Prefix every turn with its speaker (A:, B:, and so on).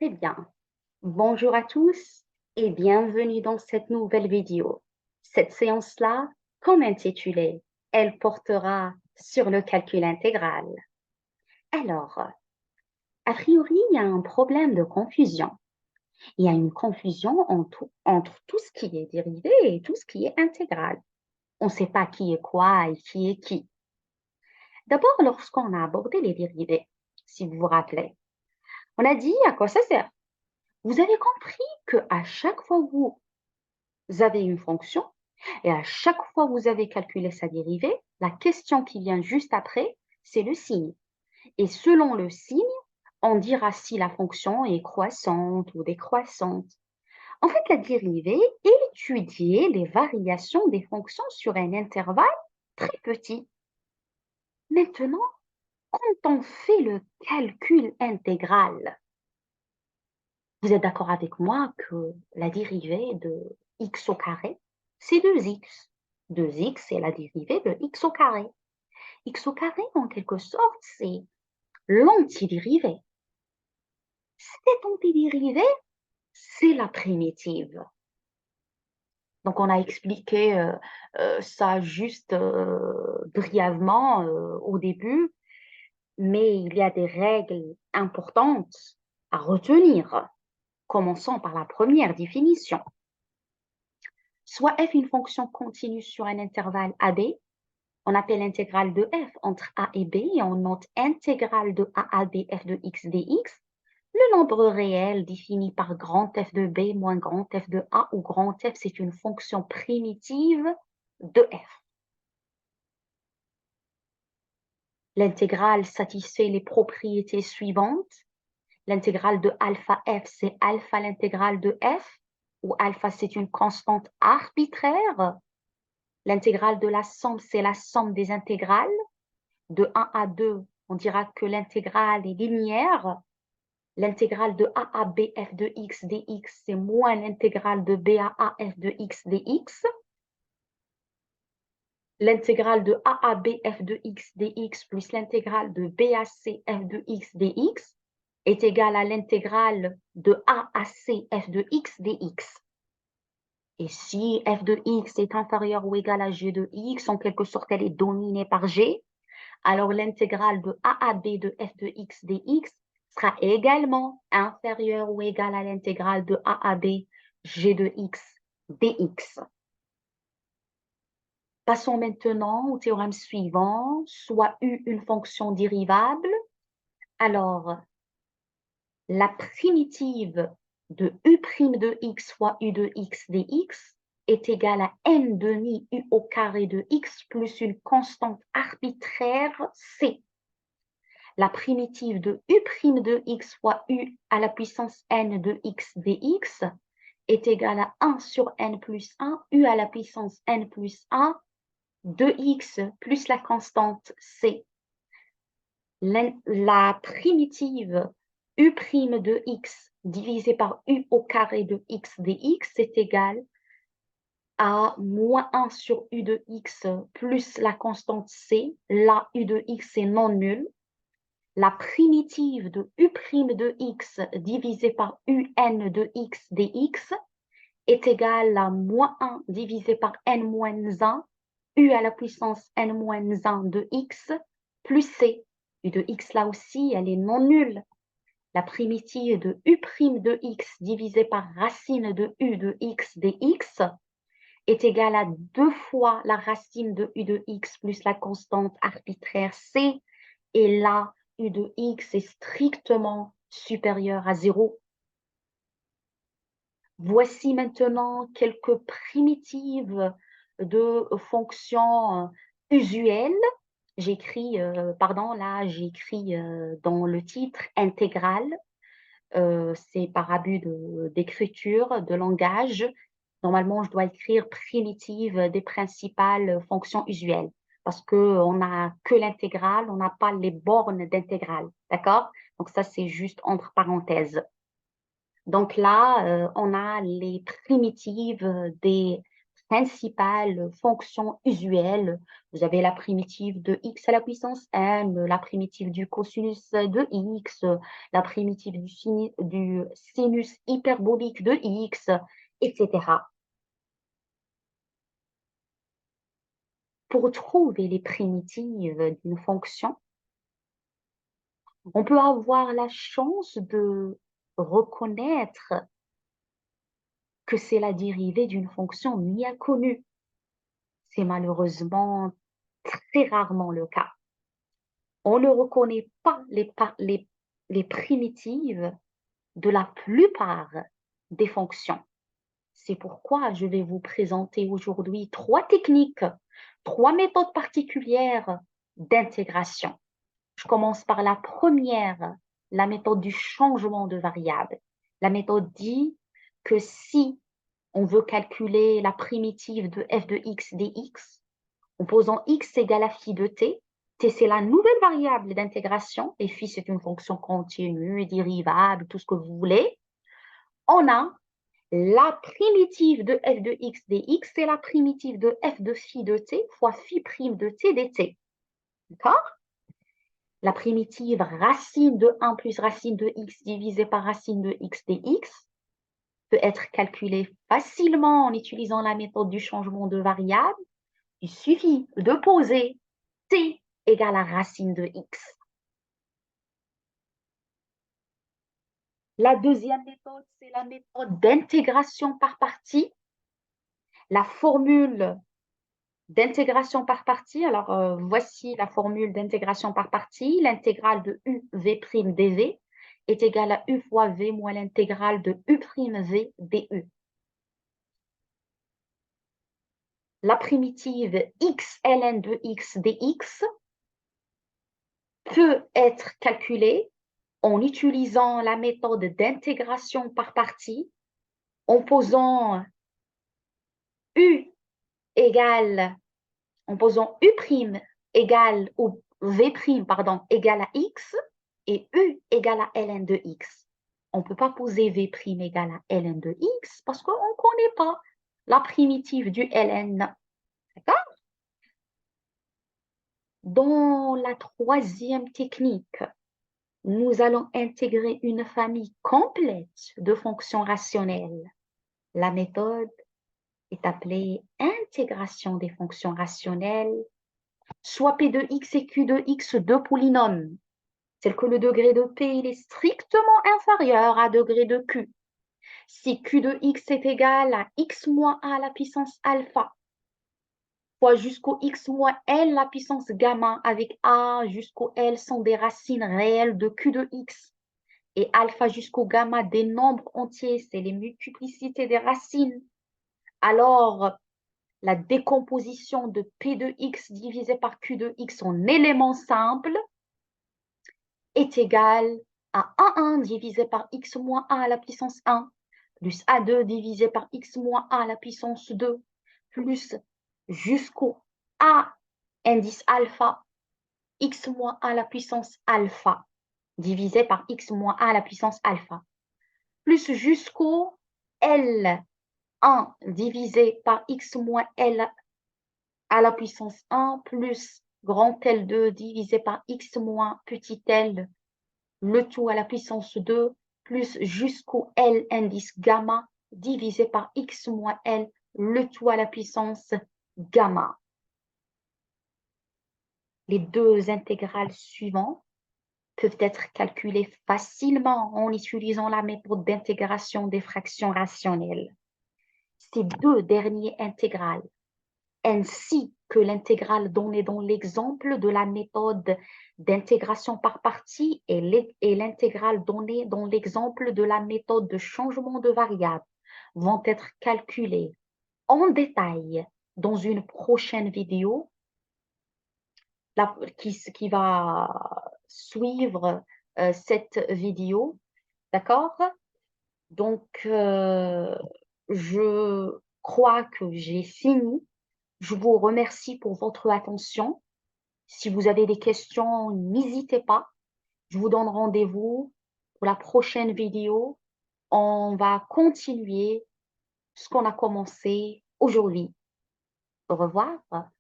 A: Eh bien, bonjour à tous et bienvenue dans cette nouvelle vidéo. Cette séance-là, comme intitulée, elle portera sur le calcul intégral. Alors, a priori, il y a un problème de confusion. Il y a une confusion entre tout ce qui est dérivé et tout ce qui est intégral. On ne sait pas qui est quoi et qui est qui. D'abord, lorsqu'on a abordé les dérivés, si vous vous rappelez, on a dit à quoi ça sert. Vous avez compris qu'à chaque fois que vous avez une fonction et à chaque fois que vous avez calculé sa dérivée, la question qui vient juste après, c'est le signe. Et selon le signe, on dira si la fonction est croissante ou décroissante. En fait, la dérivée est étudier les variations des fonctions sur un intervalle très petit. Maintenant, quand on fait le calcul intégral, vous êtes d'accord avec moi que la dérivée de x au carré, c'est 2x. 2x, c'est la dérivée de x au carré. X au carré, en quelque sorte, c'est l'antidérivée. Cette antidérivée, c'est la primitive. Donc, on a expliqué ça juste brièvement au début, mais il y a des règles importantes à retenir. Commençons par la première définition. Soit f une fonction continue sur un intervalle AB, on appelle l'intégrale de f entre a et b et on note intégrale de a à b f de x dx, le nombre réel défini par grand F de b moins grand F de a où grand F c'est une fonction primitive de f. L'intégrale satisfait les propriétés suivantes. L'intégrale de alpha f, c'est alpha l'intégrale de f, où alpha c'est une constante arbitraire. L'intégrale de la somme, c'est la somme des intégrales. De 1 à 2, on dira que l'intégrale est linéaire. L'intégrale de a à b f de x dx, c'est moins l'intégrale de b à a f de x dx. L'intégrale de a à b f de x dx plus l'intégrale de b à c f de x dx est égale à l'intégrale de a à c f de x dx. Et si f de x est inférieur ou égal à g de x, en quelque sorte, elle est dominée par g, alors l'intégrale de a à b de f de x dx sera également inférieure ou égale à l'intégrale de a à b g de x dx. Passons maintenant au théorème suivant, soit u une fonction dérivable. Alors, la primitive de u' de x fois u de x dx est égale à n demi u au carré de x plus une constante arbitraire c. La primitive de u' de x fois u à la puissance n de x dx est égale à 1 sur n plus 1, u à la puissance n plus 1, de x plus la constante c. La primitive u' de x divisé par u au carré de x dx est égal à moins 1 sur u de x plus la constante c. Là, u de x est non nul. La primitive de u' de x divisé par un de x dx est égale à moins 1 divisé par n moins 1, u à la puissance n moins 1 de x, plus c. U de x, là aussi, elle est non nulle. La primitive de u' de x divisé par racine de u de x dx est égale à 2 fois la racine de u de x plus la constante arbitraire c. Et là, u de x est strictement supérieur à 0. Voici maintenant quelques primitives de fonctions usuelles. J'écris, pardon, là, j'écris dans le titre intégrale. C'est par abus d'écriture, de langage. Normalement, je dois écrire primitive des principales fonctions usuelles parce qu'on n'a que l'intégrale, on n'a pas les bornes d'intégrale. D'accord? Donc, ça, c'est juste entre parenthèses. Donc là, on a les primitives des principales fonctions usuelles. Vous avez la primitive de x à la puissance n, la primitive du cosinus de x, la primitive du sinus hyperbolique de x, etc. Pour trouver les primitives d'une fonction, on peut avoir la chance de reconnaître que c'est la dérivée d'une fonction bien connue. C'est malheureusement très rarement le cas. On ne reconnaît pas les primitives de la plupart des fonctions. C'est pourquoi je vais vous présenter aujourd'hui 3 techniques, 3 méthodes particulières d'intégration. Je commence par la première, la méthode du changement de variable. La méthode dit que si on veut calculer la primitive de f de x dx, en posant x égale à phi de t, t c'est la nouvelle variable d'intégration, et phi c'est une fonction continue, dérivable, tout ce que vous voulez, on a la primitive de f de x dx, c'est la primitive de f de phi de t fois phi prime de t dt. D'accord? La primitive racine de 1 plus racine de x divisé par racine de x dx peut être calculée facilement en utilisant la méthode du changement de variable. Il suffit de poser t égale à racine de x. La deuxième méthode, c'est la méthode d'intégration par partie. La formule d'intégration par partie, alors voici la formule d'intégration par partie. L'intégrale de uv' dv est égale à u fois v moins l'intégrale de u'v du. La primitive x ln de x dx peut être calculée en utilisant la méthode d'intégration par partie, en posant u égale, en posant u' égale, ou v' pardon, égale à x, et u égale à ln de x. On ne peut pas poser v' égale à ln de x parce qu'on ne connaît pas la primitive du ln. D'accord? Dans la troisième technique, nous allons intégrer une famille complète de fonctions rationnelles. La méthode est appelée intégration des fonctions rationnelles, soit P de x et Q de x, deux polynômes, tels que le degré de P il est strictement inférieur à degré de Q. Si Q de x est égal à x moins a à la puissance alpha, fois jusqu'au x moins L la puissance gamma, avec a jusqu'au L sont des racines réelles de Q de x, et alpha jusqu'au gamma des nombres entiers, c'est les multiplicités des racines. Alors, la décomposition de P de x divisé par Q de x en éléments simples est égale à A1 divisé par x moins a à la puissance 1, plus A2 divisé par x moins a à la puissance 2, plus jusqu'au A indice alpha, x moins a à la puissance alpha, divisé par x moins a à la puissance alpha, plus jusqu'au L1 divisé par x moins L à la puissance 1, plus grand L2 divisé par x moins petit l, le tout à la puissance 2, plus jusqu'au L indice gamma divisé par x moins L, le tout à la puissance gamma. Les deux intégrales suivantes peuvent être calculées facilement en utilisant la méthode d'intégration des fractions rationnelles. Ces deux dernières intégrales, ainsi que l'intégrale donnée dans l'exemple de la méthode d'intégration par partie et l'intégrale donnée dans l'exemple de la méthode de changement de variable, vont être calculées en détail dans une prochaine vidéo qui va suivre cette vidéo. D'accord? Donc, je crois que j'ai fini. Je vous remercie pour votre attention. Si vous avez des questions, n'hésitez pas. Je vous donne rendez-vous pour la prochaine vidéo. On va continuer ce qu'on a commencé aujourd'hui. Au revoir.